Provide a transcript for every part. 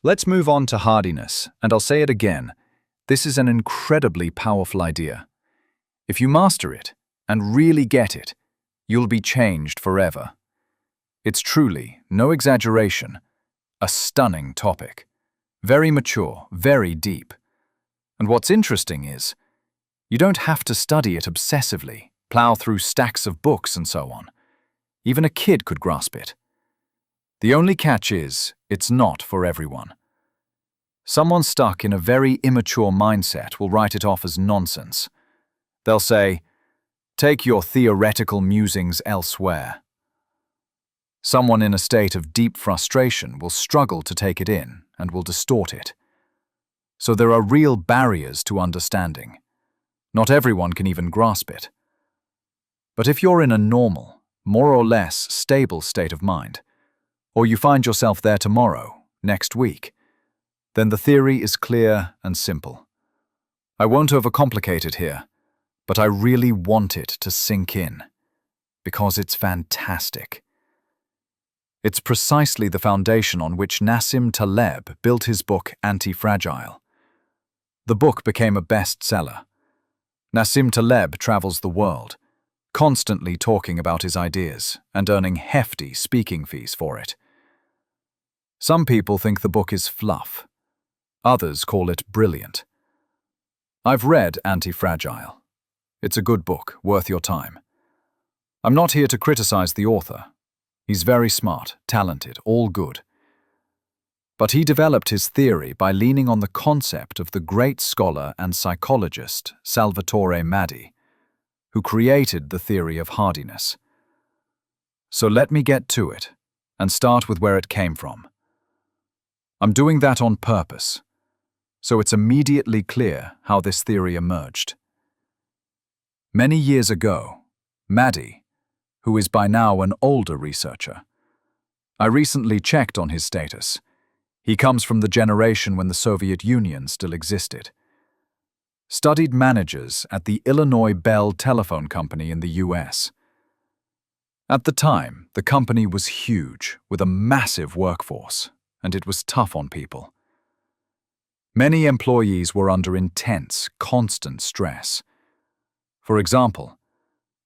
Let's move on to hardiness, and I'll say it again. This is an incredibly powerful idea. If you master it and really get it, you'll be changed forever. It's truly, no exaggeration, a stunning topic. Very mature, very deep. And what's interesting is, you don't have to study it obsessively, plow through stacks of books and so on. Even a kid could grasp it. The only catch is, it's not for everyone. Someone stuck in a very immature mindset will write it off as nonsense. They'll say, "Take your theoretical musings elsewhere." Someone in a state of deep frustration will struggle to take it in and will distort it. So there are real barriers to understanding. Not everyone can even grasp it. But if you're in a normal, more or less stable state of mind, or you find yourself there tomorrow, next week, then the theory is clear and simple. I won't overcomplicate it here, but I really want it to sink in, because it's fantastic. It's precisely the foundation on which Nassim Taleb built his book Anti-Fragile. The book became a bestseller. Nassim Taleb travels the world, constantly talking about his ideas and earning hefty speaking fees for it. Some people think the book is fluff. Others call it brilliant. I've read Anti-Fragile. It's a good book, worth your time. I'm not here to criticize the author. He's very smart, talented, all good. But he developed his theory by leaning on the concept of the great scholar and psychologist Salvatore Maddi, who created the theory of hardiness. So let me get to it and start with where it came from. I'm doing that on purpose, so it's immediately clear how this theory emerged. Many years ago, Maddi, who is by now an older researcher, I recently checked on his status. He comes from the generation when the Soviet Union still existed. Studied managers at the Illinois Bell Telephone Company in the US. At the time, the company was huge, with a massive workforce, and it was tough on people. Many employees were under intense, constant stress. For example,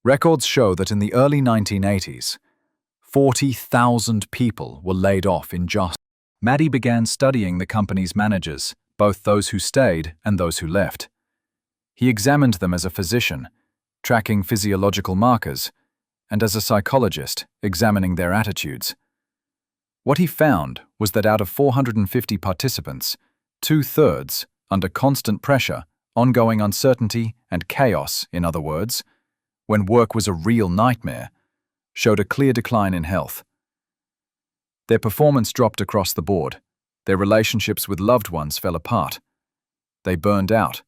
records show that in the early 1980s, 40,000 people were laid off in just. Maddi began studying the company's managers, both those who stayed and those who left. He examined them as a physician, tracking physiological markers, and as a psychologist, examining their attitudes. What he found was that out of 450 participants, 2/3, under constant pressure, ongoing uncertainty, and chaos, in other words, when work was a real nightmare, showed a clear decline in health. Their performance dropped across the board. Their relationships with loved ones fell apart. They burned out.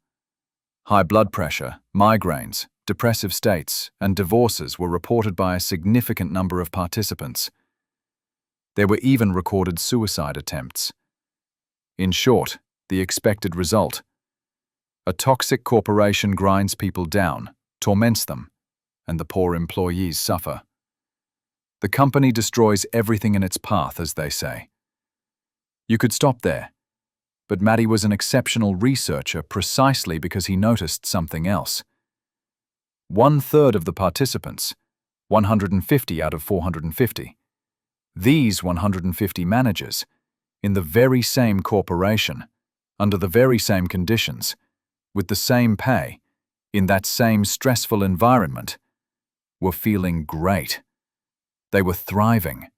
High blood pressure, migraines, depressive states, and divorces were reported by a significant number of participants. There were even recorded suicide attempts. In short, the expected result. A toxic corporation grinds people down, torments them, and the poor employees suffer. The company destroys everything in its path, as they say. You could stop there, but Maddi was an exceptional researcher precisely because he noticed something else. 1/3 of the participants, 150 out of 450, these 150 managers, in the very same corporation, under the very same conditions, with the same pay, in that same stressful environment, were feeling great. They were thriving.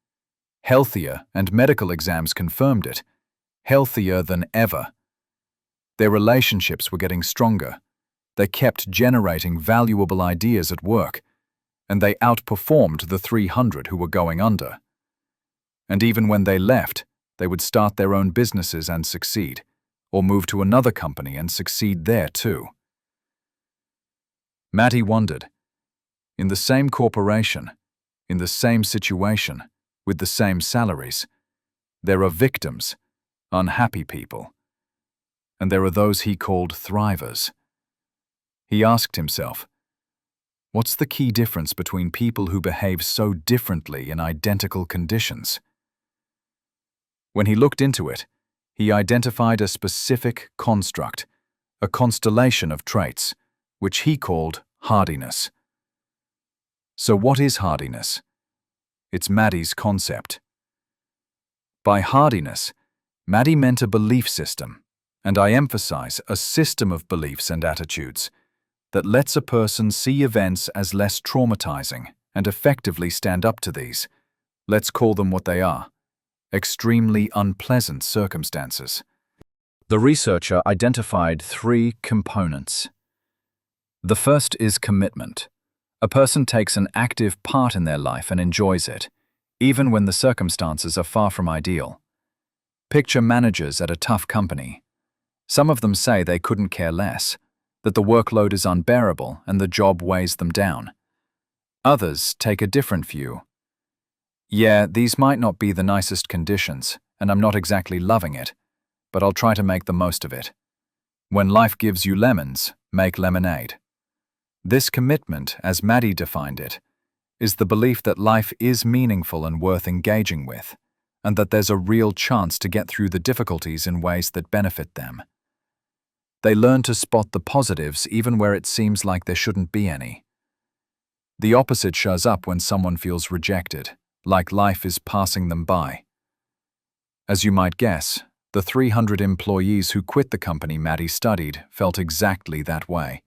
Healthier, and medical exams confirmed it. Healthier than ever. Their relationships were getting stronger. They kept generating valuable ideas at work, and they outperformed the 300 who were going under. And even when they left, they would start their own businesses and succeed, or move to another company and succeed there too. Maddi wondered, in the same corporation, in the same situation, with the same salaries, there are victims, unhappy people, and there are those he called thrivers. He asked himself, what's the key difference between people who behave so differently in identical conditions? When he looked into it, He identified a specific construct, a constellation of traits, which he called hardiness. So what is hardiness? It's Maddi's concept. By hardiness, Maddi meant a belief system, and I emphasize a system of beliefs and attitudes that lets a person see events as less traumatizing and effectively stand up to these. Let's call them what they are: extremely unpleasant circumstances. The researcher identified 3 components. The first is commitment. A person takes an active part in their life and enjoys it, even when the circumstances are far from ideal. Picture managers at a tough company. Some of them say they couldn't care less, that the workload is unbearable and the job weighs them down. Others take a different view. Yeah, these might not be the nicest conditions, and I'm not exactly loving it, but I'll try to make the most of it. When life gives you lemons, make lemonade. This commitment, as Maddi defined it, is the belief that life is meaningful and worth engaging with, and that there's a real chance to get through the difficulties in ways that benefit them. They learn to spot the positives even where it seems like there shouldn't be any. The opposite shows up when someone feels rejected, like life is passing them by. As you might guess, the 300 employees who quit the company Maddi studied felt exactly that way.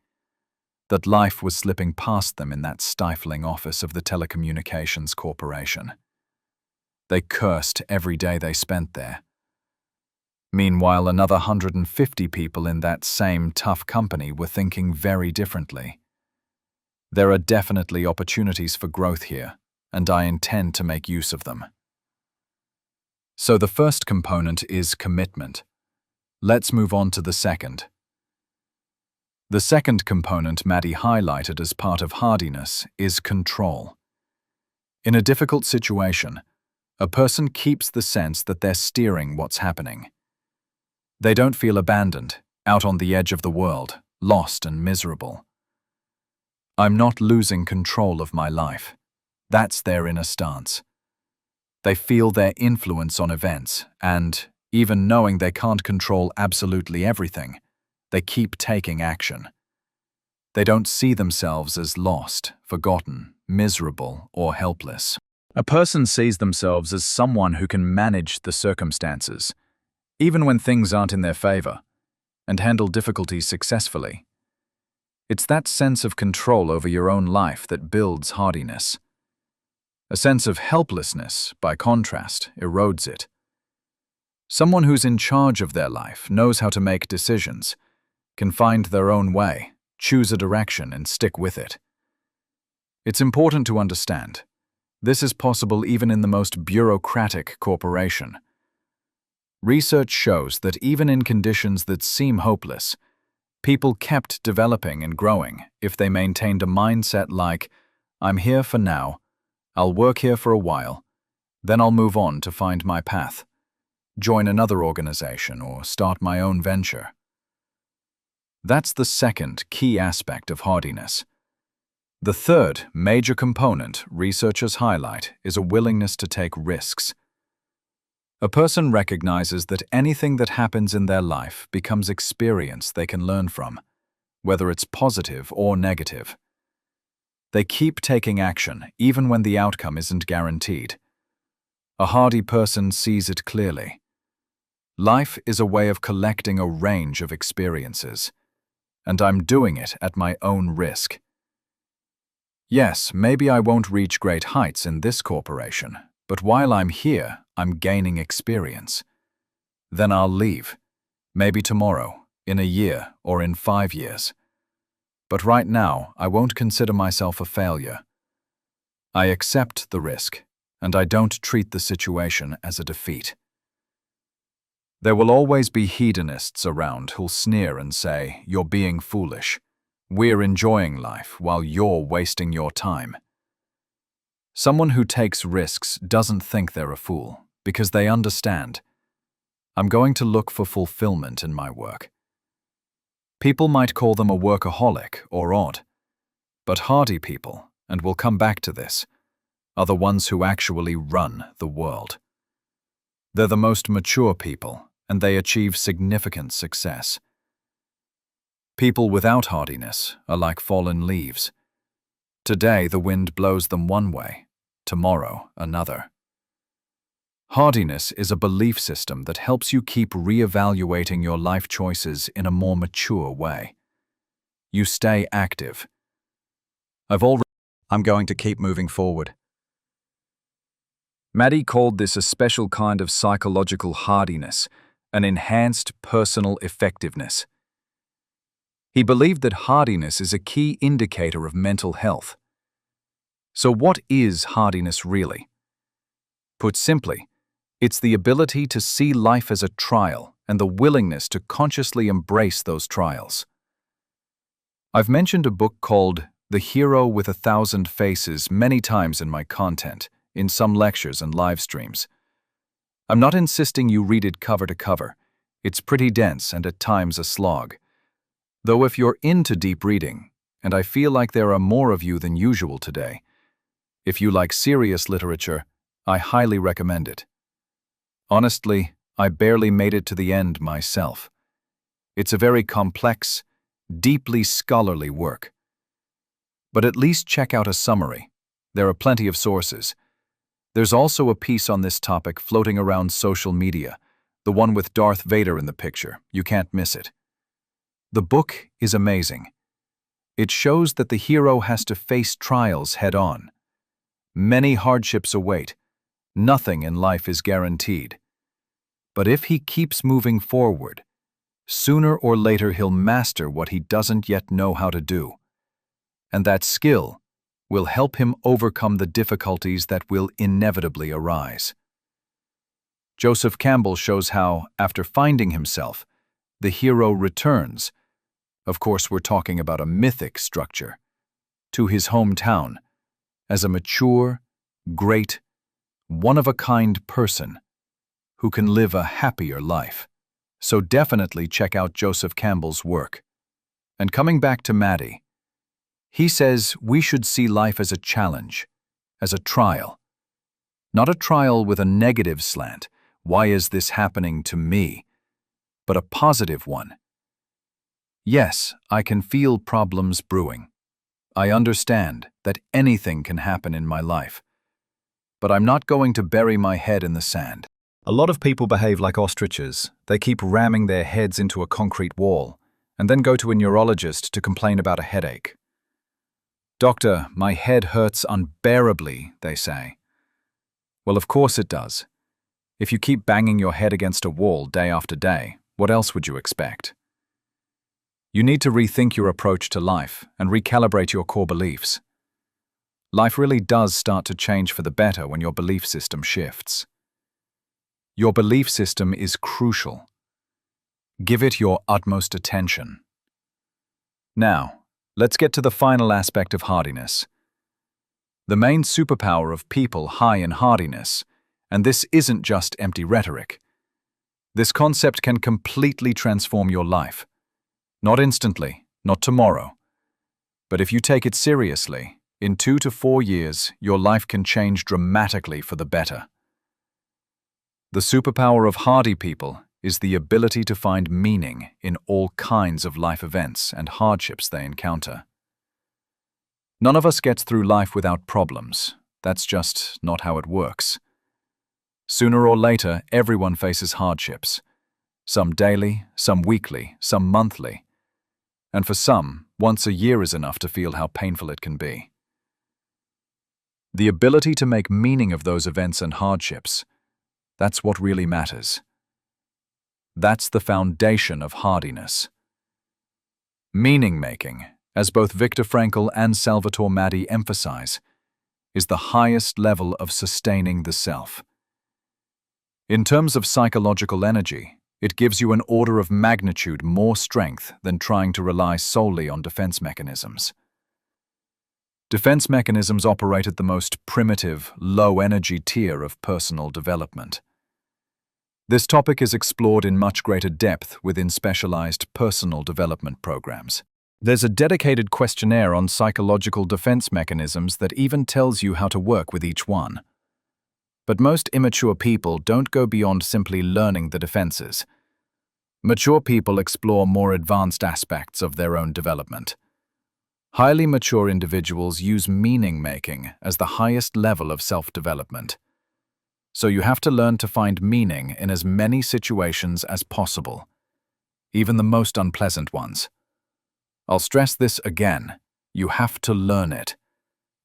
That life was slipping past them in that stifling office of the telecommunications corporation. They cursed every day they spent there. Meanwhile, another 150 people in that same tough company were thinking very differently. There are definitely opportunities for growth here, and I intend to make use of them. So the first component is commitment. Let's move on to the second. The second component Maddi highlighted as part of hardiness is control. In a difficult situation, a person keeps the sense that they're steering what's happening. They don't feel abandoned, out on the edge of the world, lost and miserable. I'm not losing control of my life. That's their inner stance. They feel their influence on events, and, even knowing they can't control absolutely everything, they keep taking action. They don't see themselves as lost, forgotten, miserable, or helpless. A person sees themselves as someone who can manage the circumstances, even when things aren't in their favor, and handle difficulties successfully. It's that sense of control over your own life that builds hardiness. A sense of helplessness, by contrast, erodes it. Someone who's in charge of their life knows how to make decisions, can find their own way, choose a direction, and stick with it. It's important to understand. This is possible even in the most bureaucratic corporation. Research shows that even in conditions that seem hopeless, people kept developing and growing if they maintained a mindset like, I'm here for now, I'll work here for a while, then I'll move on to find my path, join another organization, or start my own venture. That's the second key aspect of hardiness. The third major component researchers highlight is a willingness to take risks. A person recognizes that anything that happens in their life becomes experience they can learn from, whether it's positive or negative. They keep taking action even when the outcome isn't guaranteed. A hardy person sees it clearly. Life is a way of collecting a range of experiences, and I'm doing it at my own risk. Yes, maybe I won't reach great heights in this corporation, but while I'm here, I'm gaining experience. Then I'll leave, maybe tomorrow, in a year, or in 5 years. But right now, I won't consider myself a failure. I accept the risk, and I don't treat the situation as a defeat. There will always be hedonists around who'll sneer and say, you're being foolish. We're enjoying life while you're wasting your time. Someone who takes risks doesn't think they're a fool, because they understand. I'm going to look for fulfillment in my work. People might call them a workaholic or odd, but hardy people, and we'll come back to this, are the ones who actually run the world. They're the most mature people, and they achieve significant success. People without hardiness are like fallen leaves. Today the wind blows them one way, tomorrow another. Hardiness is a belief system that helps you keep reevaluating your life choices in a more mature way. You stay active. I'm going to keep moving forward. Maddi called this a special kind of psychological hardiness, an enhanced personal effectiveness. He believed that hardiness is a key indicator of mental health. So what is hardiness really? Put simply, it's the ability to see life as a trial and the willingness to consciously embrace those trials. I've mentioned a book called The Hero with 1,000 Faces many times in my content, in some lectures and live streams. I'm not insisting you read it cover to cover. It's pretty dense and at times a slog. Though if you're into deep reading, and I feel like there are more of you than usual today, if you like serious literature, I highly recommend it. Honestly, I barely made it to the end myself. It's a very complex, deeply scholarly work. But at least check out a summary. There are plenty of sources. There's also a piece on this topic floating around social media, the one with Darth Vader in the picture. You can't miss it. The book is amazing. It shows that the hero has to face trials head-on. Many hardships await. Nothing in life is guaranteed. But if he keeps moving forward, sooner or later he'll master what he doesn't yet know how to do. And that skill will help him overcome the difficulties that will inevitably arise. Joseph Campbell shows how, after finding himself, the hero returns. Of course, we're talking about a mythic structure, to his hometown, as a mature, great, one-of-a-kind person who can live a happier life. So definitely check out Joseph Campbell's work. And coming back to Maddi, he says we should see life as a challenge, as a trial. Not a trial with a negative slant, why is this happening to me, but a positive one. Yes, I can feel problems brewing. I understand that anything can happen in my life. But I'm not going to bury my head in the sand. A lot of people behave like ostriches. They keep ramming their heads into a concrete wall, and then go to a neurologist to complain about a headache. "Doctor, my head hurts unbearably," they say. Well, of course it does. If you keep banging your head against a wall day after day, what else would you expect? You need to rethink your approach to life and recalibrate your core beliefs. Life really does start to change for the better when your belief system shifts. Your belief system is crucial. Give it your utmost attention. Now, let's get to the final aspect of hardiness. The main superpower of people high in hardiness, and this isn't just empty rhetoric. This concept can completely transform your life. Not instantly, not tomorrow. But if you take it seriously, in 2 to 4 years, your life can change dramatically for the better. The superpower of hardy people is the ability to find meaning in all kinds of life events and hardships they encounter. None of us gets through life without problems. That's just not how it works. Sooner or later, everyone faces hardships. Some daily, some weekly, some monthly. And for some, once a year is enough to feel how painful it can be. The ability to make meaning of those events and hardships, that's what really matters. That's the foundation of hardiness. Meaning-making, as both Viktor Frankl and Salvatore Maddi emphasize, is the highest level of sustaining the self. In terms of psychological energy, it gives you an order of magnitude more strength than trying to rely solely on defense mechanisms. Defense mechanisms operate at the most primitive, low-energy tier of personal development. This topic is explored in much greater depth within specialized personal development programs. There's a dedicated questionnaire on psychological defense mechanisms that even tells you how to work with each one. But most immature people don't go beyond simply learning the defenses. Mature people explore more advanced aspects of their own development. Highly mature individuals use meaning-making as the highest level of self-development. So you have to learn to find meaning in as many situations as possible, even the most unpleasant ones. I'll stress this again. You have to learn it.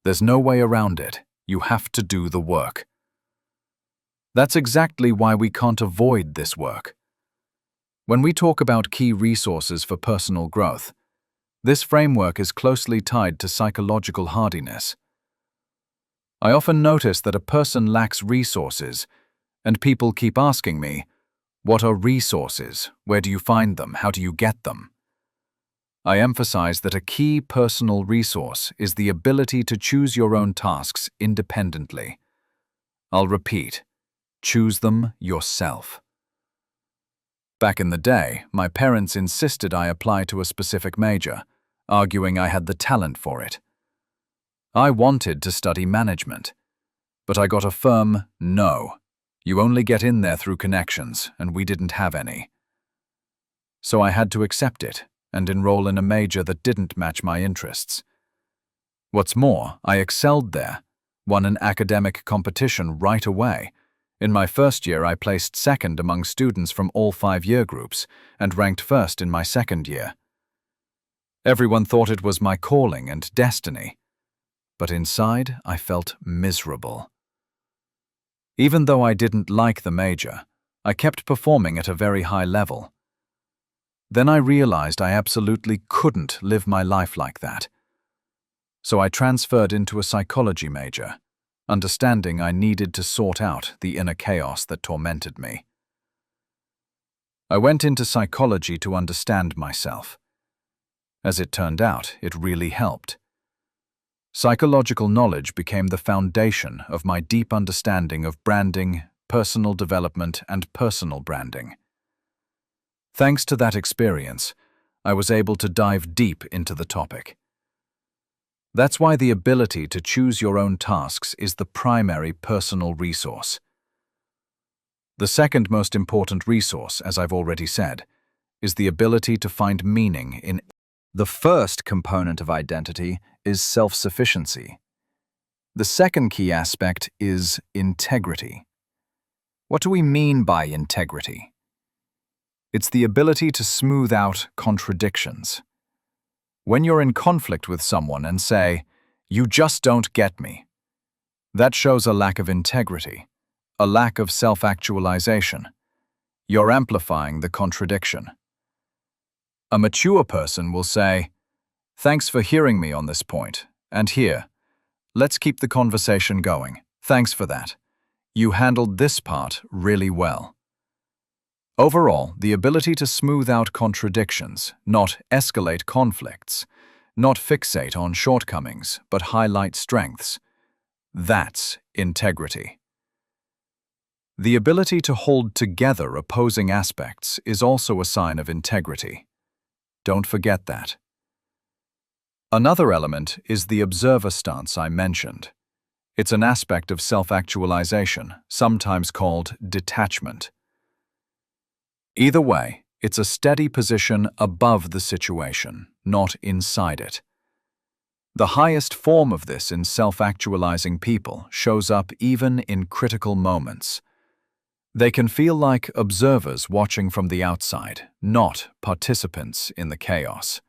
There's no way around it. You have to do the work. That's exactly why we can't avoid this work. When we talk about key resources for personal growth, this framework is closely tied to psychological hardiness. I often notice that a person lacks resources, and people keep asking me, "What are resources? Where do you find them? How do you get them?" I emphasize that a key personal resource is the ability to choose your own tasks independently. I'll repeat, choose them yourself. Back in the day, my parents insisted I apply to a specific major, arguing I had the talent for it. I wanted to study management, but I got a firm no. You only get in there through connections, and we didn't have any. So I had to accept it and enroll in a major that didn't match my interests. What's more, I excelled there, won an academic competition right away. In my first year, I placed second among students from all 5 year groups and ranked first in my second year. Everyone thought it was my calling and destiny, but inside I felt miserable. Even though I didn't like the major, I kept performing at a very high level. Then I realized I absolutely couldn't live my life like that. So I transferred into a psychology major, understanding I needed to sort out the inner chaos that tormented me. I went into psychology to understand myself. As it turned out, it really helped. Psychological knowledge became the foundation of my deep understanding of branding, personal development, and personal branding. Thanks to that experience, I was able to dive deep into the topic. That's why the ability to choose your own tasks is the primary personal resource. The second most important resource, as I've already said, is the ability to find meaning in. The first component of identity is self-sufficiency. The second key aspect is integrity. What do we mean by integrity? It's the ability to smooth out contradictions. When you're in conflict with someone and say, "You just don't get me," that shows a lack of integrity, a lack of self-actualization. You're amplifying the contradiction. A mature person will say, "Thanks for hearing me on this point, and here, let's keep the conversation going. Thanks for that. You handled this part really well." Overall, the ability to smooth out contradictions, not escalate conflicts, not fixate on shortcomings, but highlight strengths, that's integrity. The ability to hold together opposing aspects is also a sign of integrity. Don't forget that. Another element is the observer stance I mentioned. It's an aspect of self-actualization, sometimes called detachment. Either way, it's a steady position above the situation, not inside it. The highest form of this in self-actualizing people shows up even in critical moments. They can feel like observers watching from the outside, not participants in the chaos.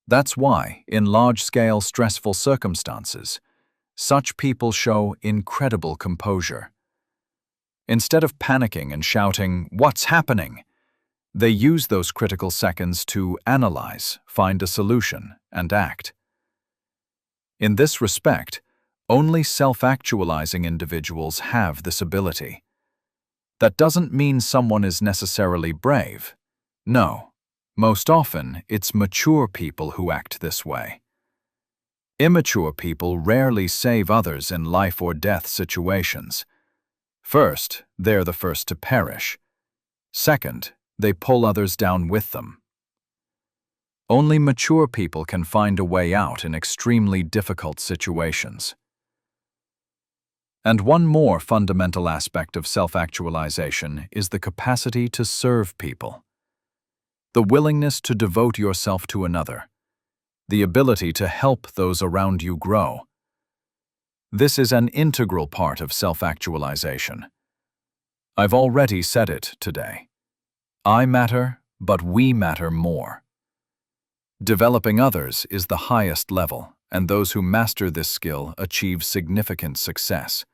That's why, in large-scale stressful circumstances, such people show incredible composure. Instead of panicking and shouting, "What's happening?" they use those critical seconds to analyze, find a solution, and act. In this respect, only self-actualizing individuals have this ability. That doesn't mean someone is necessarily brave. No, most often it's mature people who act this way. Immature people rarely save others in life or death situations. First, they're the first to perish. Second, they pull others down with them. Only mature people can find a way out in extremely difficult situations. And one more fundamental aspect of self-actualization is the capacity to serve people. The willingness to devote yourself to another. The ability to help those around you grow. This is an integral part of self-actualization. I've already said it today. I matter, but we matter more. Developing others is the highest level, and those who master this skill achieve significant success.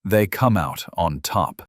They come out on top.